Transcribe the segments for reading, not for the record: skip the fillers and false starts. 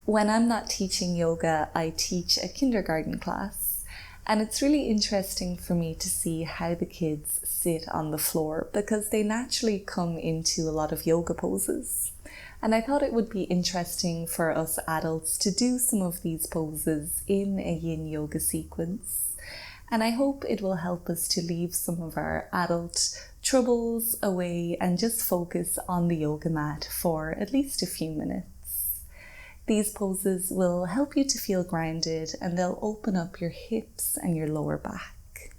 When I'm not teaching yoga, I teach a kindergarten class, and it's really interesting for me to see how the kids sit on the floor because they naturally come into a lot of yoga poses. And I thought it would be interesting for us adults to do some of these poses in a yin yoga sequence. And I hope it will help us to leave some of our adult troubles away and just focus on the yoga mat for at least a few minutes. These poses will help you to feel grounded and they'll open up your hips and your lower back.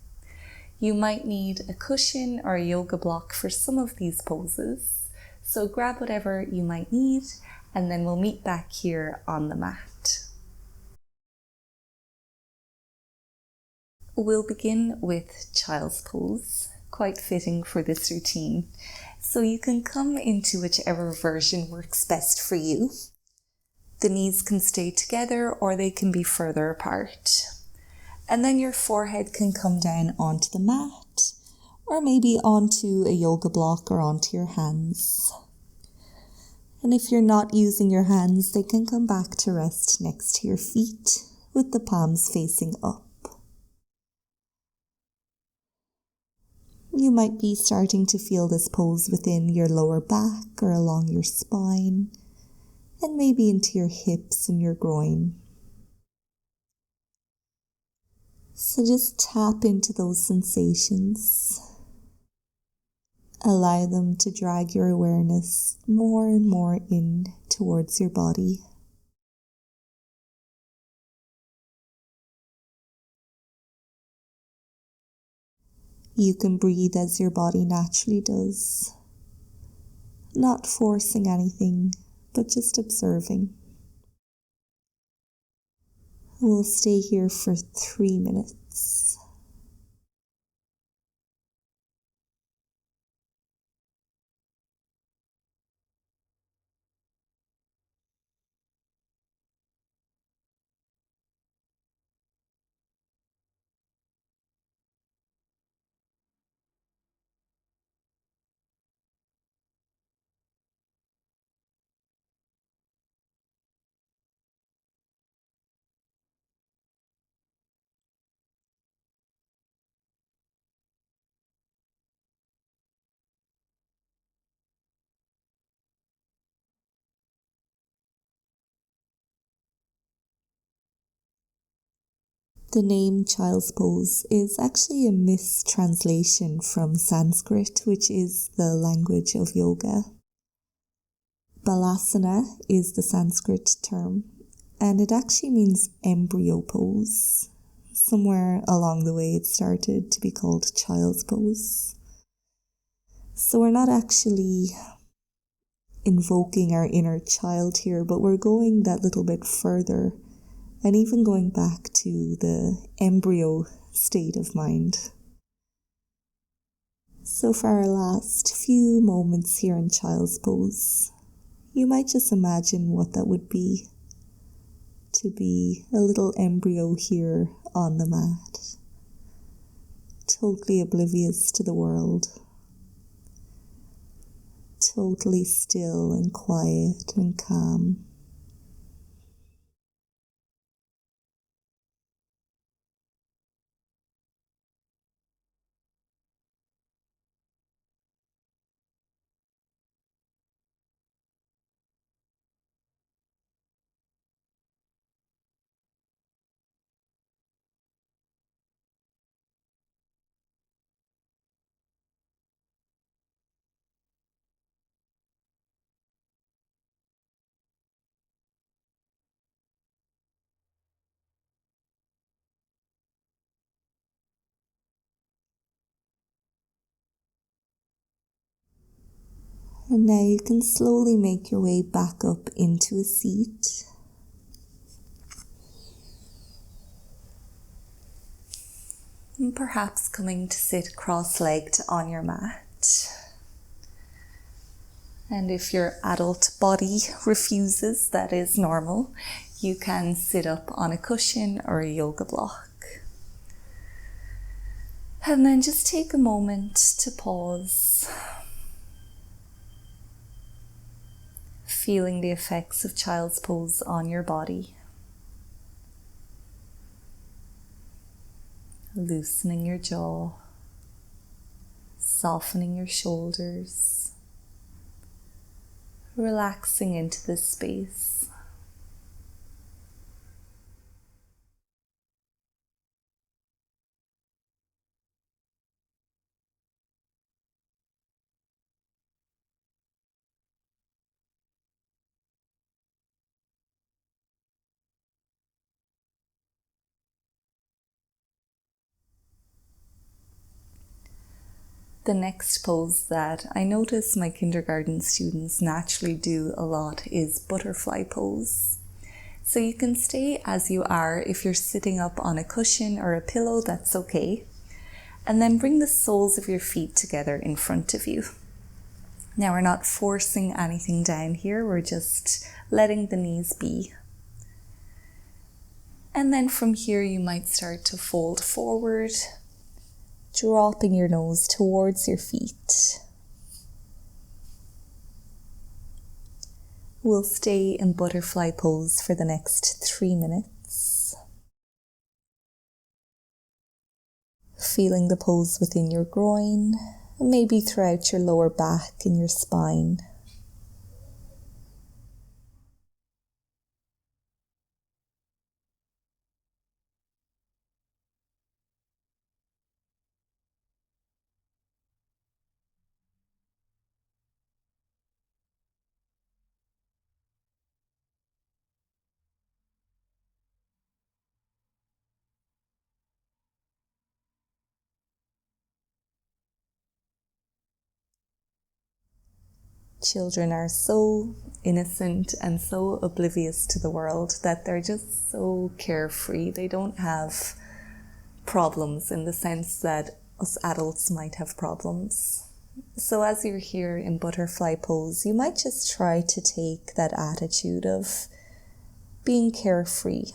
You might need a cushion or a yoga block for some of these poses. So grab whatever you might need and then we'll meet back here on the mat. We'll begin with child's pose, quite fitting for this routine. So you can come into whichever version works best for you. The knees can stay together or they can be further apart. And then your forehead can come down onto the mat or maybe onto a yoga block or onto your hands. And if you're not using your hands, they can come back to rest next to your feet with the palms facing up. You might be starting to feel this pose within your lower back or along your spine, and maybe into your hips and your groin. So just tap into those sensations. Allow them to drag your awareness more and more in towards your body. You can breathe as your body naturally does, not forcing anything, but just observing. We'll stay here for 3 minutes. The name child's pose is actually a mistranslation from Sanskrit, which is the language of yoga. Balasana is the Sanskrit term, and it actually means embryo pose. Somewhere along the way it started to be called child's pose. So we're not actually invoking our inner child here, but we're going that little bit further and even going back to the embryo state of mind. So for our last few moments here in child's pose, you might just imagine what that would be, to be a little embryo here on the mat, totally oblivious to the world, totally still and quiet and calm. And now you can slowly make your way back up into a seat. And perhaps coming to sit cross-legged on your mat. And if your adult body refuses, that is normal, you can sit up on a cushion or a yoga block. And then just take a moment to pause. feeling the effects of child's pose on your body. Loosening your jaw, softening your shoulders, relaxing into this space. The next pose that I notice my kindergarten students naturally do a lot is butterfly pose. So you can stay as you are. If you're sitting up on a cushion or a pillow, that's okay. And then bring the soles of your feet together in front of you. Now we're not forcing anything down here, we're just letting the knees be. And then from here you might start to fold forward, dropping your nose towards your feet. We'll stay in butterfly pose for the next 3 minutes. Feeling the pose within your groin, maybe throughout your lower back and your spine. Children are so innocent and so oblivious to the world that they're just so carefree. They don't have problems in the sense that us adults might have problems. So as you're here in butterfly pose, you might just try to take that attitude of being carefree.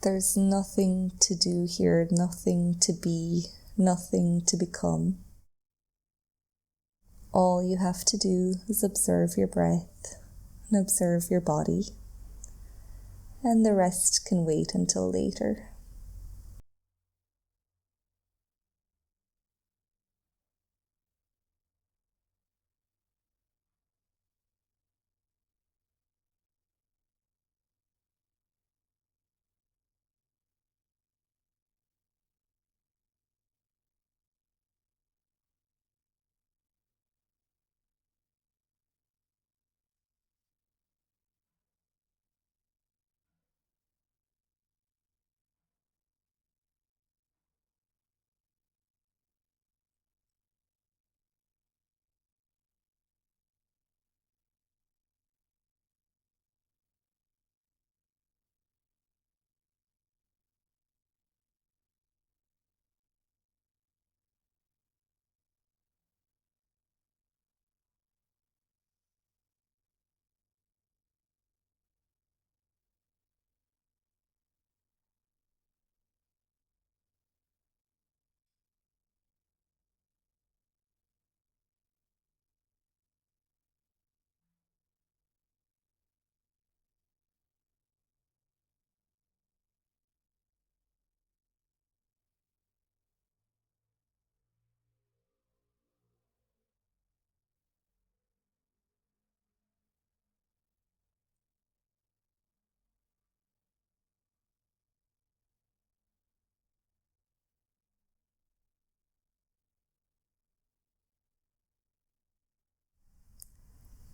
There's nothing to do here, nothing to be, nothing to become. All you have to do is observe your breath and observe your body, and the rest can wait until later.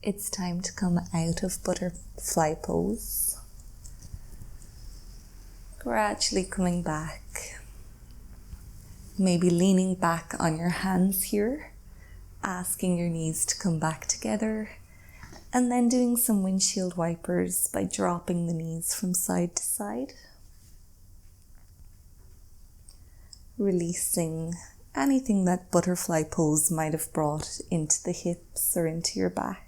It's time to come out of butterfly pose. Gradually coming back. Maybe leaning back on your hands here, asking your knees to come back together, and then doing some windshield wipers by dropping the knees from side to side. Releasing anything that butterfly pose might have brought into the hips or into your back.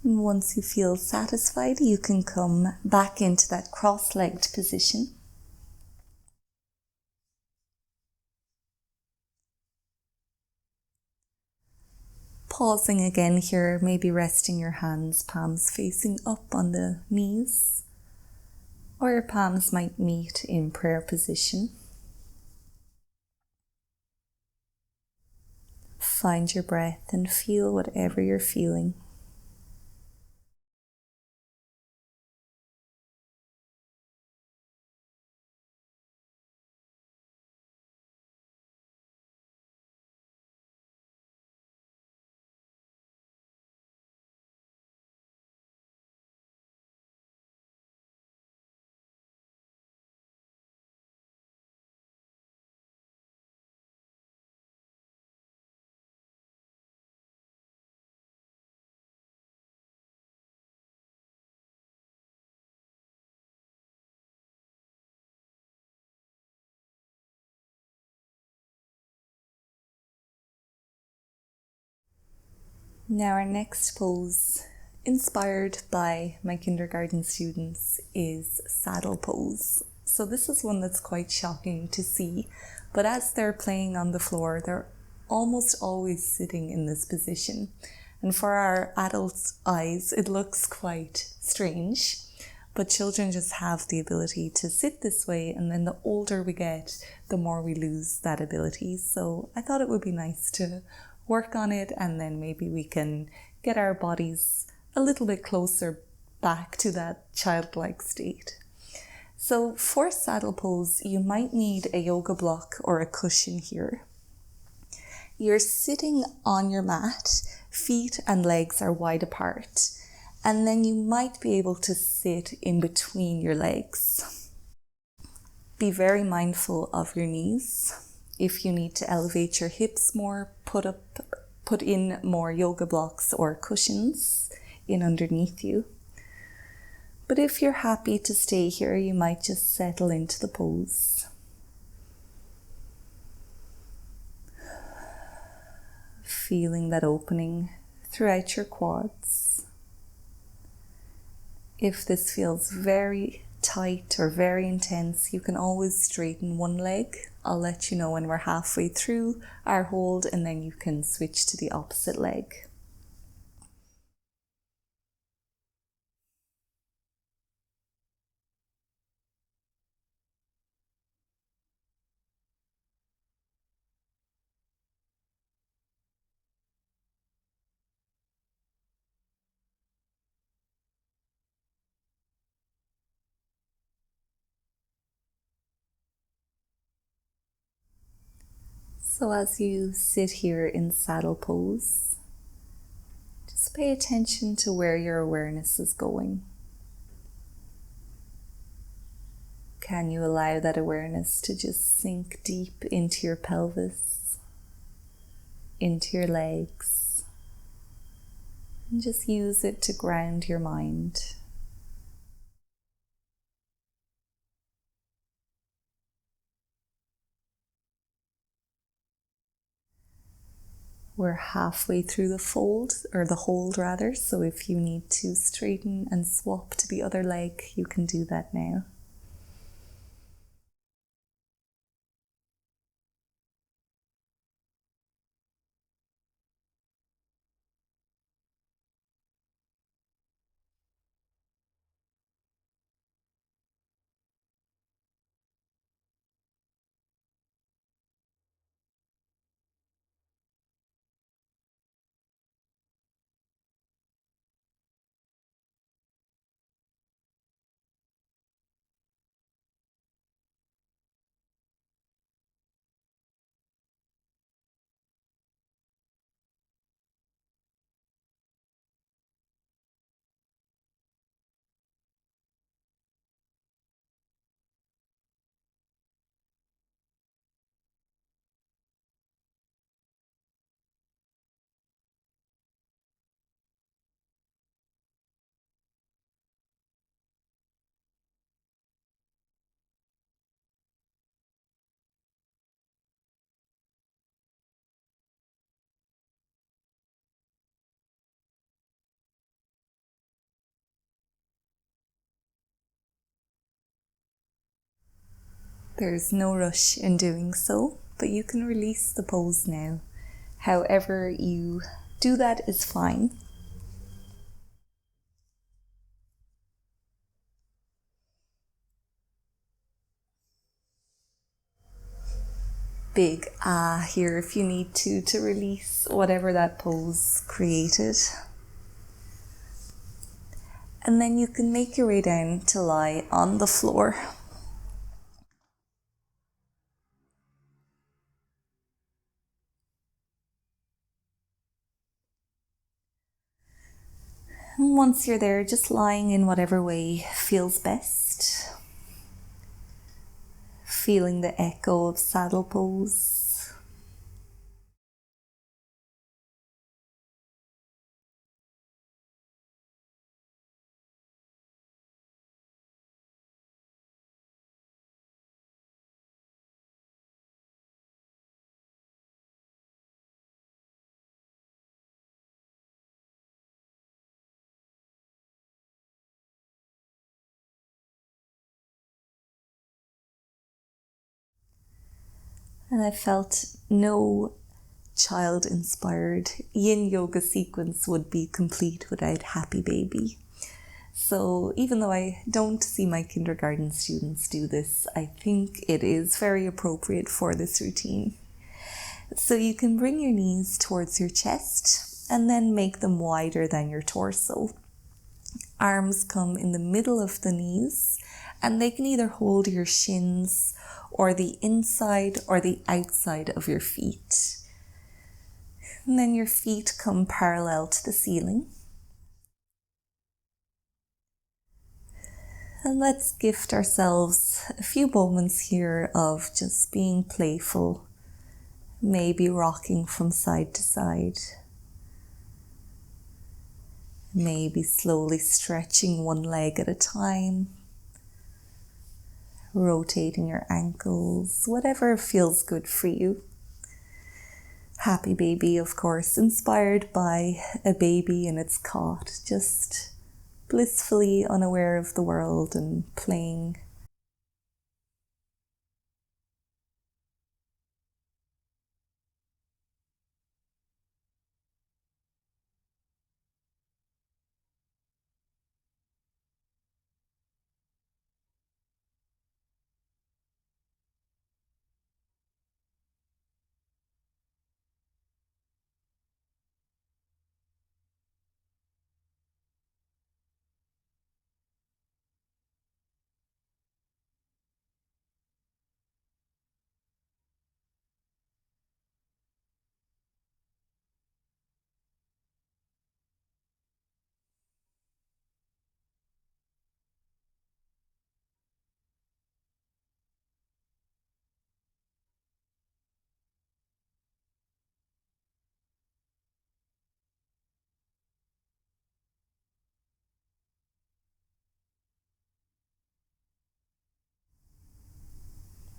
And once you feel satisfied, you can come back into that cross-legged position. Pausing again here, maybe resting your hands, palms facing up on the knees, or your palms might meet in prayer position. Find your breath and feel whatever you're feeling. Now our next pose, inspired by my kindergarten students, is saddle pose. So this is one that's quite shocking to see, but as they're playing on the floor, they're almost always sitting in this position. And for our adult eyes, it looks quite strange, but children just have the ability to sit this way, and then the older we get, the more we lose that ability. So I thought it would be nice to work on it, and then maybe we can get our bodies a little bit closer back to that childlike state. So for saddle pose, you might need a yoga block or a cushion here. You're sitting on your mat, feet and legs are wide apart, and then you might be able to sit in between your legs. Be very mindful of your knees. If you need to elevate your hips more, put in more yoga blocks or cushions in underneath you. But if you're happy to stay here, you might just settle into the pose. Feeling that opening throughout your quads. If this feels very tight or very intense, you can always straighten one leg. I'll let you know when we're halfway through our hold, and then you can switch to the opposite leg. So as you sit here in saddle pose, just pay attention to where your awareness is going. Can you allow that awareness to just sink deep into your pelvis, into your legs, and just use it to ground your mind. We're halfway through the hold rather, so if you need to straighten and swap to the other leg, you can do that now. There's no rush in doing so, but you can release the pose now. However you do that is fine. Big ah here if you need to release whatever that pose created. And then you can make your way down to lie on the floor. And once you're there, just lying in whatever way feels best. Feeling the echo of saddle pose. And I felt no child-inspired yin yoga sequence would be complete without happy baby. So even though I don't see my kindergarten students do this, I think it is very appropriate for this routine. So you can bring your knees towards your chest and then make them wider than your torso. Arms come in the middle of the knees and they can either hold your shins or the inside or the outside of your feet. And then your feet come parallel to the ceiling. And let's gift ourselves a few moments here of just being playful, maybe rocking from side to side, maybe slowly stretching one leg at a time, rotating your ankles, whatever feels good for you. Happy baby, of course, inspired by a baby in its cot, just blissfully unaware of the world and playing.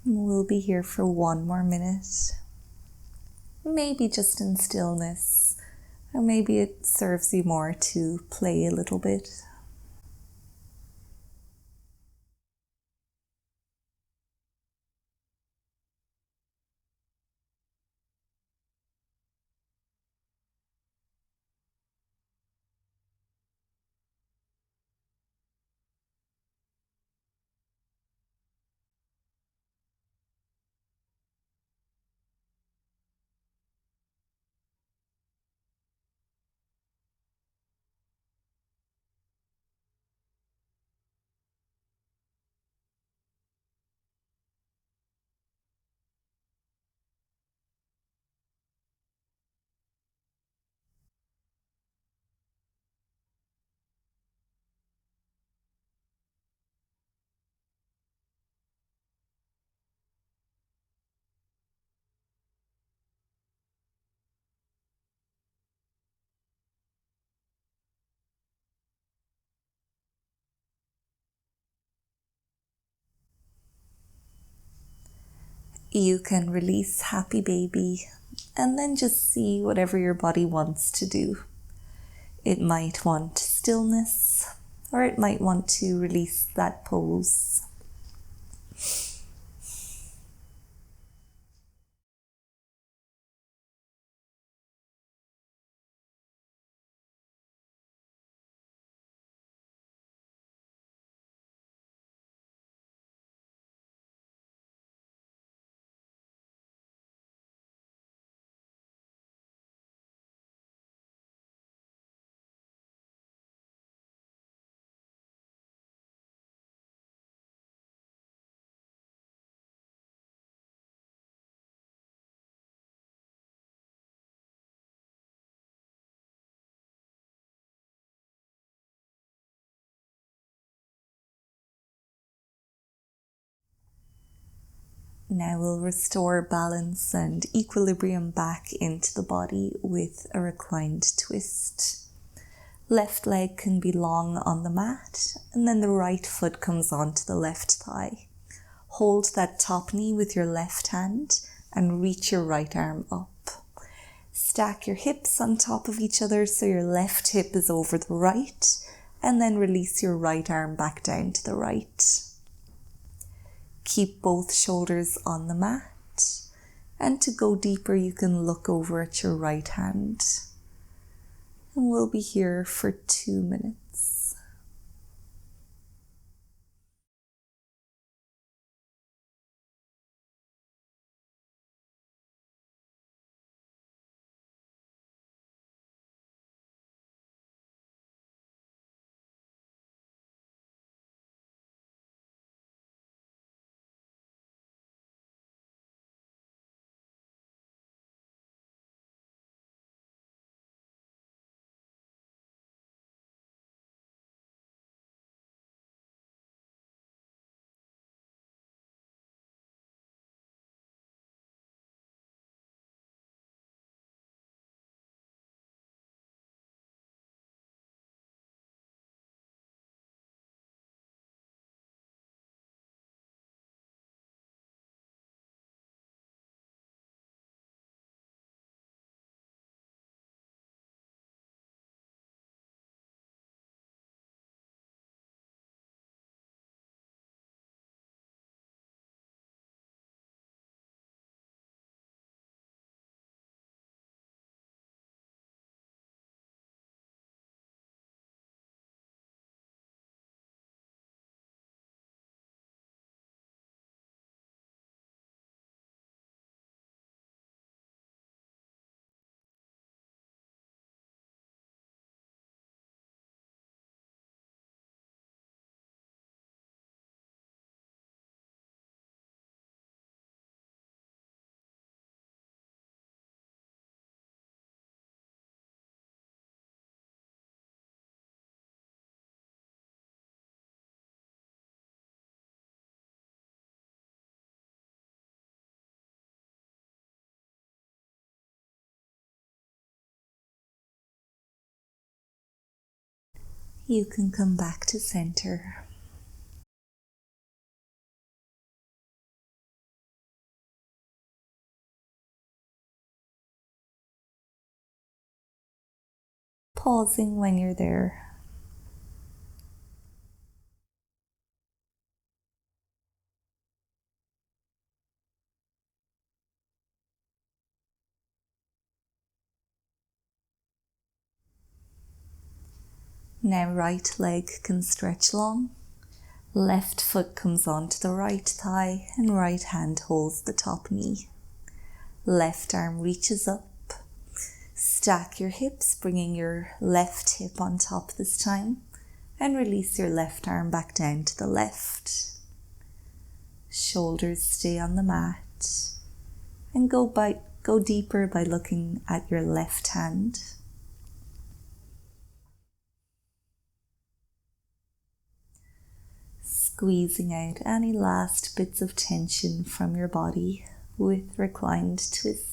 We'll be here for 1 more minute. Maybe just in stillness, or maybe it serves you more to play a little bit. You can release happy baby and then just see whatever your body wants to do. It might want stillness, or it might want to release that pose. Now we'll restore balance and equilibrium back into the body with a reclined twist. Left leg can be long on the mat, and then the right foot comes onto the left thigh. Hold that top knee with your left hand and reach your right arm up. Stack your hips on top of each other so your left hip is over the right, and then release your right arm back down to the right. Keep both shoulders on the mat, and to go deeper you can look over at your right hand. And we'll be here for 2 minutes. You can come back to center. Pausing when you're there. Now right leg can stretch long. Left foot comes onto the right thigh and right hand holds the top knee. Left arm reaches up. Stack your hips, bringing your left hip on top this time, and release your left arm back down to the left. Shoulders stay on the mat, and go deeper by looking at your left hand. Squeezing out any last bits of tension from your body with reclined twist.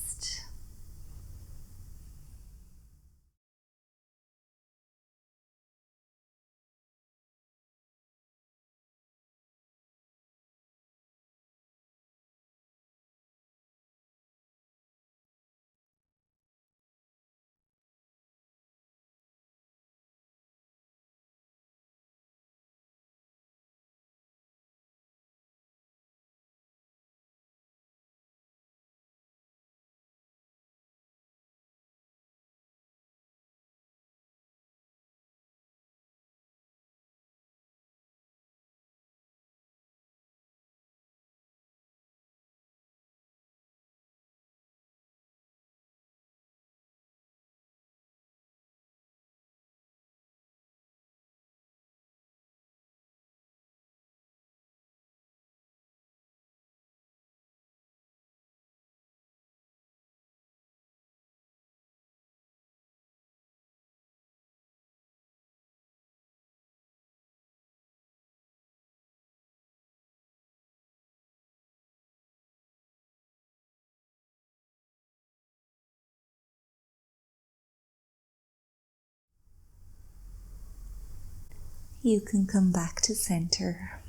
You can come back to center,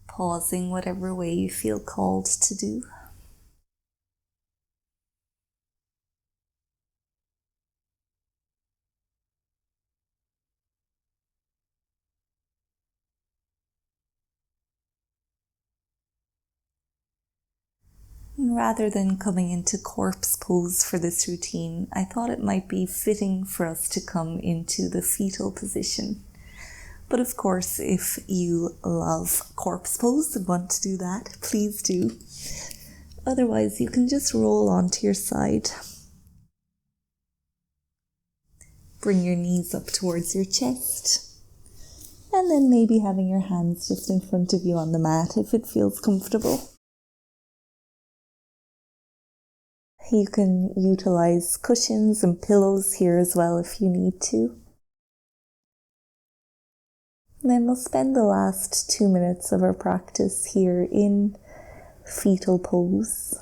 pausing whatever way you feel called to do. Rather than coming into corpse pose for this routine, I thought it might be fitting for us to come into the fetal position. But of course, if you love corpse pose and want to do that, please do. Otherwise, you can just roll onto your side. Bring your knees up towards your chest. And then maybe having your hands just in front of you on the mat if it feels comfortable. You can utilize cushions and pillows here as well if you need to. And then we'll spend the last 2 minutes of our practice here in fetal pose.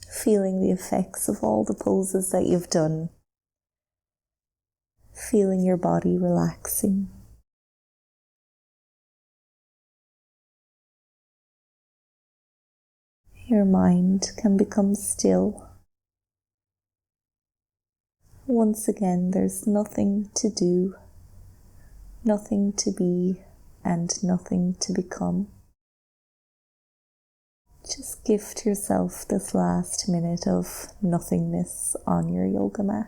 Feeling the effects of all the poses that you've done. Feeling your body relaxing. Your mind can become still. Once again, there's nothing to do, nothing to be, and nothing to become. Just gift yourself this last minute of nothingness on your yoga mat.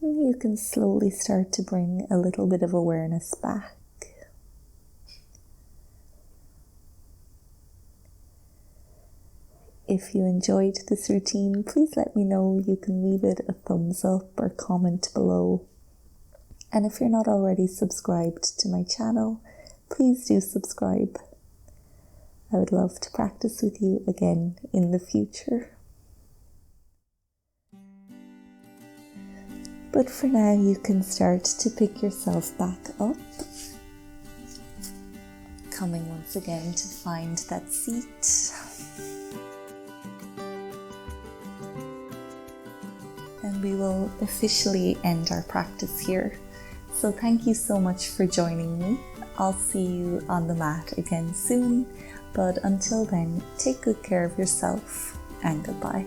You can slowly start to bring a little bit of awareness back. If you enjoyed this routine, please let me know. You can leave it a thumbs up or comment below. And if you're not already subscribed to my channel, please do subscribe. I would love to practice with you again in the future. But for now, you can start to pick yourself back up. Coming once again to find that seat. And we will officially end our practice here. So thank you so much for joining me. I'll see you on the mat again soon. But until then, take good care of yourself and goodbye.